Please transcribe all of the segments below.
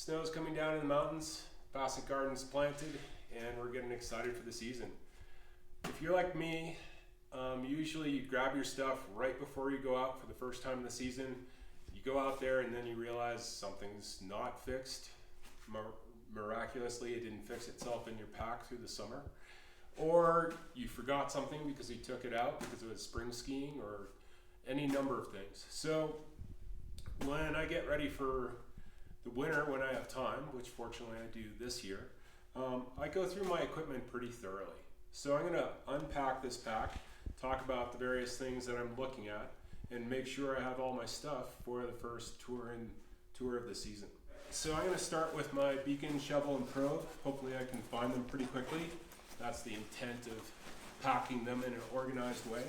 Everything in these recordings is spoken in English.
Snow's coming down in the mountains, Bassett Garden's planted, and we're getting excited for the season. If you're like me, usually you grab your stuff right before you go out for the first time in the season. You go out there and then you realize something's not fixed. Miraculously, it didn't fix itself in your pack through the summer. Or you forgot something because you took it out because it was spring skiing or any number of things. So when I get ready for the winter, when I have time, which fortunately I do this year, I go through my equipment pretty thoroughly. So I'm going to unpack this pack, talk about the various things that I'm looking at, and make sure I have all my stuff for the first tour of the season. So I'm going to start with my beacon, shovel, and probe. Hopefully I can find them pretty quickly. That's the intent of packing them in an organized way.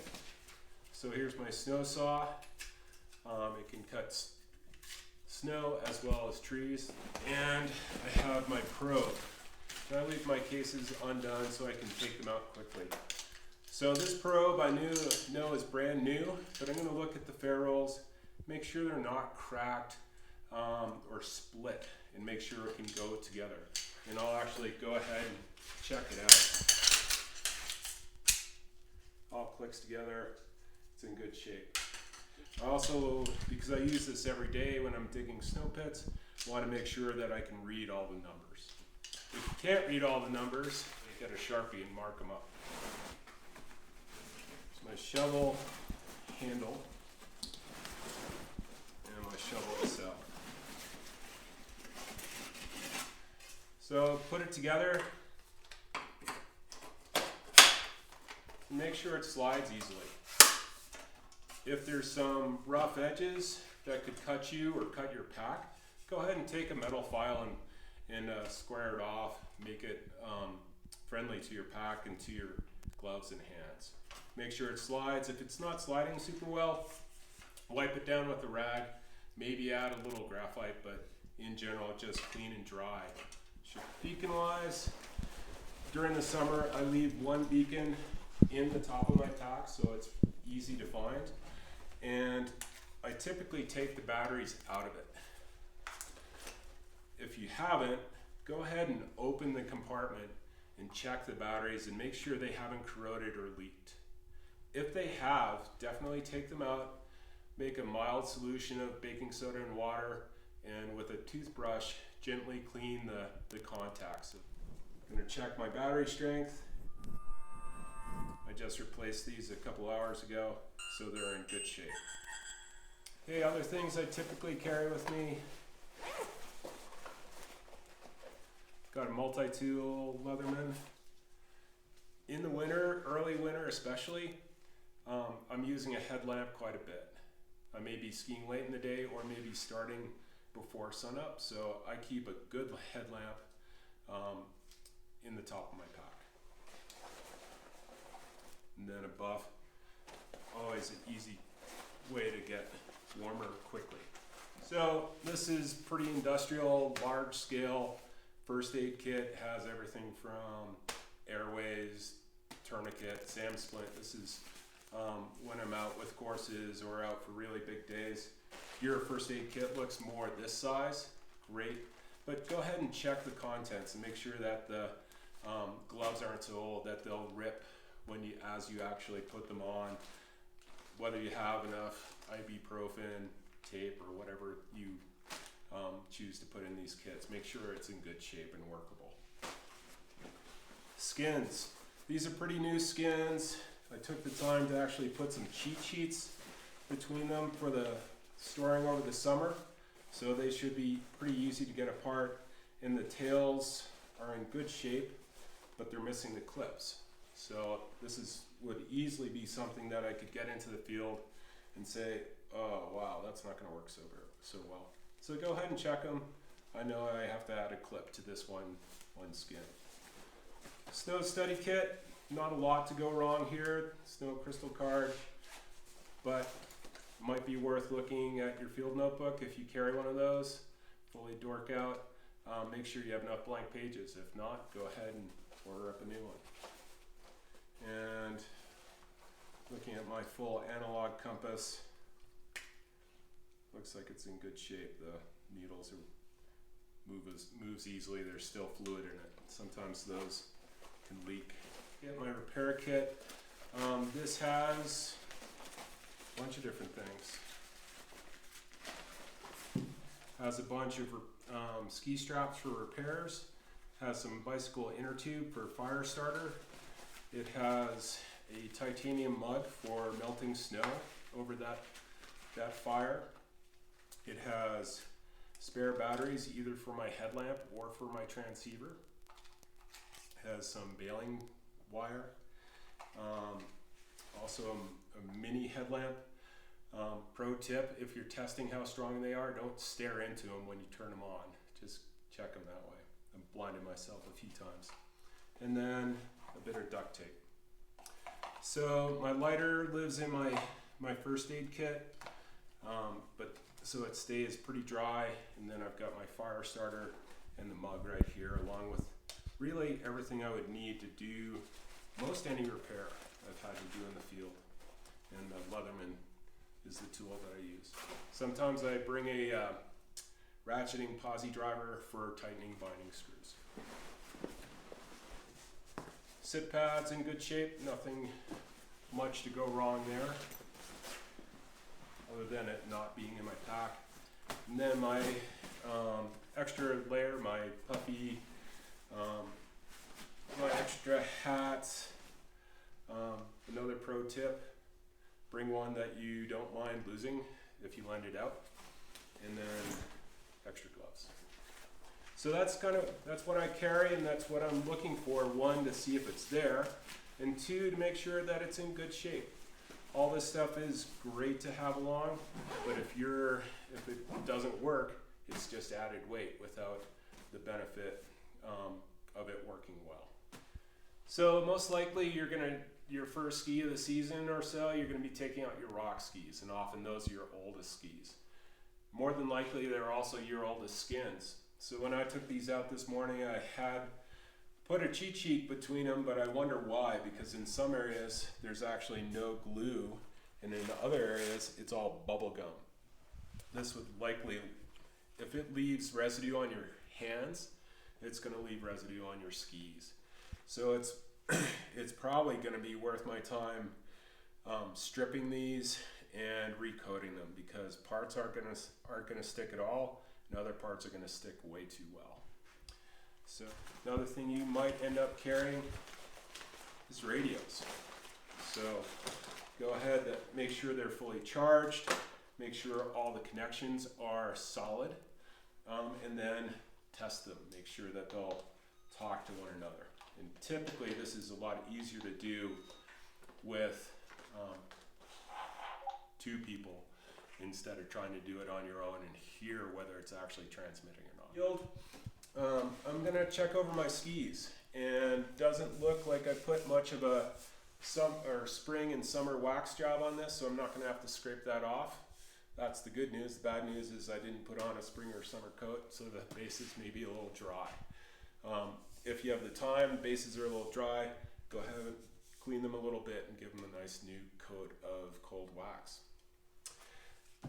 So here's my snow saw. It can cut snow as well as trees. And I have my probe. And I leave my cases undone so I can take them out quickly. So this probe I know is brand new, but I'm going to look at the ferrules, make sure they're not cracked or split, and make sure it can go together. And I'll actually go ahead and check it out. All clicks together, it's in good shape. I also, because I use this every day when I'm digging snow pits, want to make sure that I can read all the numbers. If you can't read all the numbers, you get a Sharpie and mark them up. There's my shovel handle and my shovel itself. So put it together. Make sure it slides easily. If there's some rough edges that could cut you or cut your pack, go ahead and take a metal file and square it off, make it friendly to your pack and to your gloves and hands. Make sure it slides. If it's not sliding super well, wipe it down with a rag, maybe add a little graphite, but in general, just clean and dry. Beacon wise, during the summer, I leave one beacon in the top of my pack so it's easy to find, and I typically take the batteries out of it. If you haven't, go ahead and open the compartment and check the batteries and make sure they haven't corroded or leaked. If they have, definitely take them out, make a mild solution of baking soda and water, and with a toothbrush gently clean the contacts. I'm going to check my battery strength. I just replaced these a couple hours ago, so they're in good shape. Okay, other things I typically carry with me. Got a multi-tool Leatherman. In the winter, early winter especially, I'm using a headlamp quite a bit. I may be skiing late in the day or maybe starting before sunup, so I keep a good headlamp in the top of my pack. And then a buff, always an easy way to get warmer quickly. So this is pretty industrial, large scale first aid kit. Has everything from airways, tourniquet, SAM splint. This is when I'm out with courses or out for really big days. Your first aid kit looks more this size, great, but go ahead and check the contents and make sure that the gloves aren't so old that they'll rip as you actually put them on, whether you have enough ibuprofen, tape, or whatever you choose to put in these kits. Make sure it's in good shape and workable. Skins. These are pretty new skins. I took the time to actually put some cheat sheets between them for the storing over the summer, so they should be pretty easy to get apart, and the tails are in good shape, but they're missing the clips. So this would easily be something that I could get into the field and say, oh wow, that's not going to work so well. So go ahead and check them. I know I have to add a clip to this one skin. Snow study kit, not a lot to go wrong here. Snow crystal card, but might be worth looking at your field notebook if you carry one of those. Fully dork out. Make sure you have enough blank pages. If not, go ahead and order up a new one. And looking at my full analog compass, looks like it's in good shape. The needles are moves easily. There's still fluid in it. Sometimes those can leak. Get my repair kit. This has a bunch of different things. Has a bunch of ski straps for repairs. Has some bicycle inner tube for fire starter. It has a titanium mud for melting snow over that fire. It has spare batteries either for my headlamp or for my transceiver. It has some baling wire. Also a mini headlamp. Pro tip, if you're testing how strong they are, don't stare into them when you turn them on. Just check them that way. I've blinded myself a few times. And then a bit of duct tape. So my lighter lives in my first aid kit, but so it stays pretty dry. And then I've got my fire starter and the mug right here, along with really everything I would need to do most any repair I've had to do in the field. And the Leatherman is the tool that I use. Sometimes I bring a ratcheting posi driver for tightening binding screws. Sit pads in good shape, nothing much to go wrong there, other than it not being in my pack. And then my extra layer, my puffy, my extra hats. Another pro tip, bring one that you don't mind losing if you lend it out, and then extra gloves. So that's what I carry, and that's what I'm looking for. One, to see if it's there, and two, to make sure that it's in good shape. All this stuff is great to have along, but if it doesn't work, it's just added weight without the benefit of it working well. So most likely your first ski of the season or so, you're gonna be taking out your rock skis, and often those are your oldest skis. More than likely, they're also your oldest skins. So when I took these out this morning, I had put a cheat sheet between them, but I wonder why, because in some areas there's actually no glue, and in other areas it's all bubble gum. This would likely, if it leaves residue on your hands, it's gonna leave residue on your skis. So it's probably gonna be worth my time stripping these and recoating them, because parts aren't gonna stick at all, and other parts are gonna stick way too well. So another thing you might end up carrying is radios. So go ahead and make sure they're fully charged, make sure all the connections are solid, and then test them. Make sure that they'll talk to one another. And typically this is a lot easier to do with two people, instead of trying to do it on your own and hear whether it's actually transmitting or not. I'm gonna check over my skis, and doesn't look like I put much of a spring and summer wax job on this, so I'm not gonna have to scrape that off. That's the good news. The bad news is I didn't put on a spring or summer coat, so the bases may be a little dry. If you have the time, bases are a little dry, go ahead and clean them a little bit and give them a nice new coat of cold wax.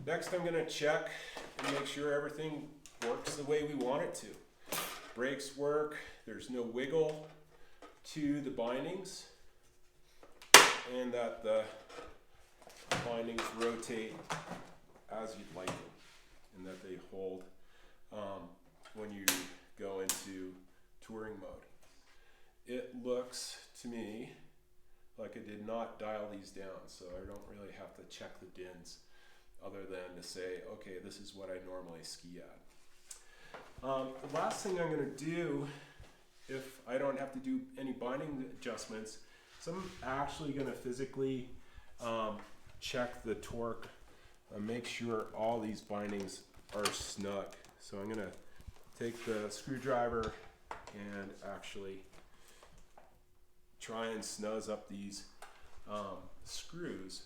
Next, I'm going to check and make sure everything works the way we want it to. Brakes work, there's no wiggle to the bindings, and that the bindings rotate as you'd like them, and that they hold when you go into touring mode. It looks to me like I did not dial these down, so I don't really have to check the DINs, other than to say, okay, this is what I normally ski at. The last thing I'm going to do, if I don't have to do any binding adjustments, is I'm actually going to physically check the torque and make sure all these bindings are snug. So I'm going to take the screwdriver and actually try and snuzz up these screws,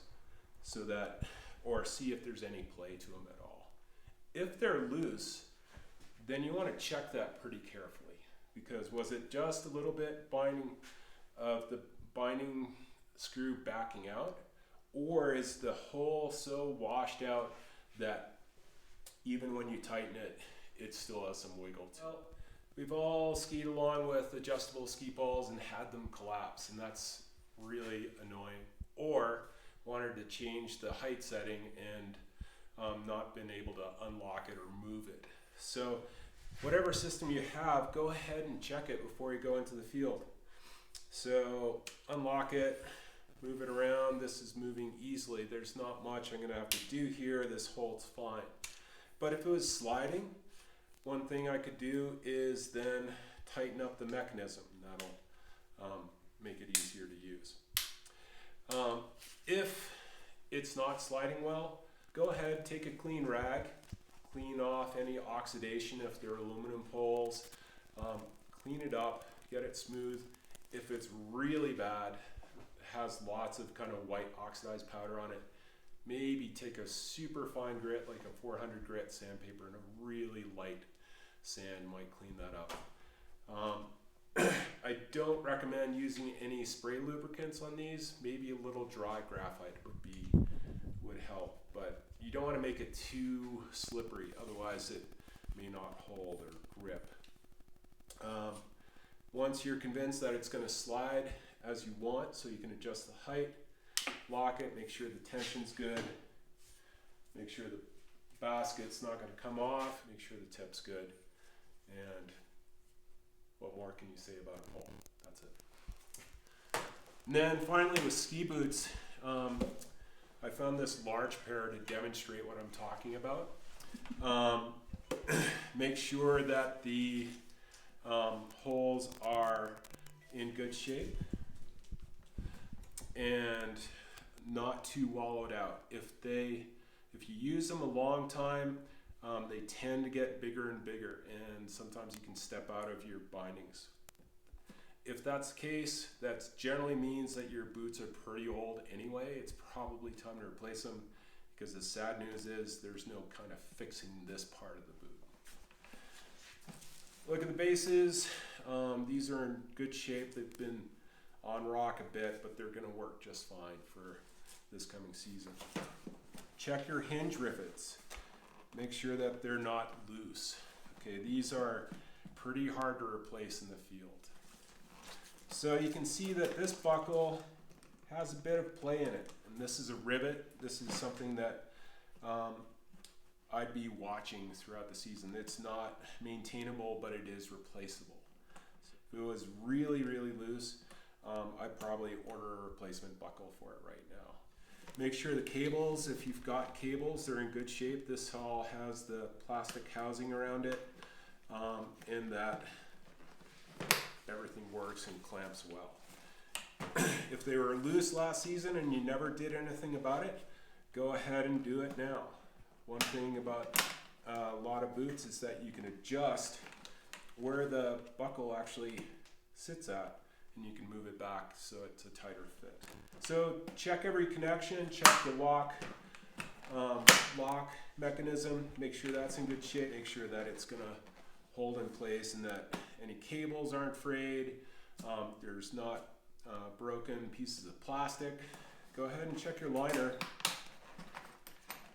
so that, or see if there's any play to them at all. If they're loose, then you want to check that pretty carefully, because was it just a little bit binding of the binding screw backing out, or is the hole so washed out that even when you tighten it, it still has some wiggle to it. Well, we've all skied along with adjustable ski poles and had them collapse, and that's really annoying. Or wanted to change the height setting and not been able to unlock it or move it. So whatever system you have, go ahead and check it before you go into the field. So unlock it, move it around. This is moving easily. There's not much I'm gonna have to do here. This holds fine. But if it was sliding, one thing I could do is then tighten up the mechanism. That'll make it easier to use. If it's not sliding well, go ahead, take a clean rag, clean off any oxidation if they're aluminum poles, clean it up, get it smooth. If it's really bad, has lots of kind of white oxidized powder on it, maybe take a super fine grit, like a 400 grit sandpaper, and a really light sand might clean that up. I don't recommend using any spray lubricants on these. Maybe a little dry graphite would help, but you don't want to make it too slippery, otherwise it may not hold or grip. Once you're convinced that it's going to slide as you want, so you can adjust the height, lock it, make sure the tension's good, make sure the basket's not going to come off, make sure the tip's good, and what more can you say about a pole? That's it. And then finally with ski boots, I found this large pair to demonstrate what I'm talking about. Make sure that the holes are in good shape and not too wallowed out. If you use them a long time, they tend to get bigger and bigger, and sometimes you can step out of your bindings. If that's the case, that generally means that your boots are pretty old anyway. It's probably time to replace them, because the sad news is there's no kind of fixing this part of the boot. Look at the bases. These are in good shape. They've been on rock a bit, but they're going to work just fine for this coming season. Check your hinge rivets. Make sure that they're not loose. Okay, these are pretty hard to replace in the field. So you can see that this buckle has a bit of play in it, and this is a rivet. This is something that I'd be watching throughout the season. It's not maintainable, but it is replaceable. So if it was really, really loose, I'd probably order a replacement buckle for it right now. Make sure the cables, if you've got cables, they're in good shape. This all has the plastic housing around it, and that everything works and clamps well. If they were loose last season and you never did anything about it, go ahead and do it now. One thing about a lot of boots is that you can adjust where the buckle actually sits at, and you can move it back so it's a tighter fit. So check every connection, check the lock mechanism, make sure that's in good shape, make sure that it's gonna hold in place and that any cables aren't frayed, there's not broken pieces of plastic. Go ahead and check your liner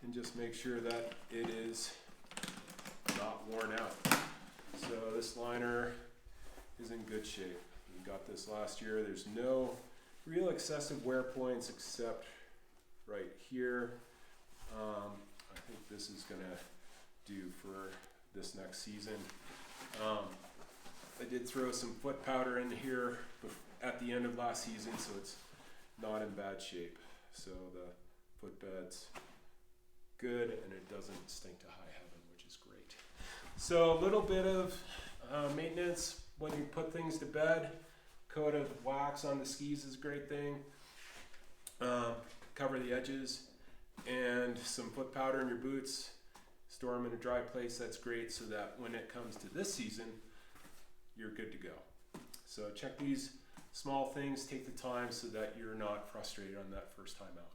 and just make sure that it is not worn out. So this liner is in good shape. We got this last year. There's no real excessive wear points except right here. I think this is gonna do for this next season. I did throw some foot powder in here at the end of last season, so it's not in bad shape. So the footbed's good, and it doesn't stink to high heaven, which is great. So a little bit of maintenance when you put things to bed. Coat of wax on the skis is a great thing. Cover the edges, and some foot powder in your boots. Store them in a dry place. That's great, so that when it comes to this season, you're good to go. So check these small things, take the time so that you're not frustrated on that first time out.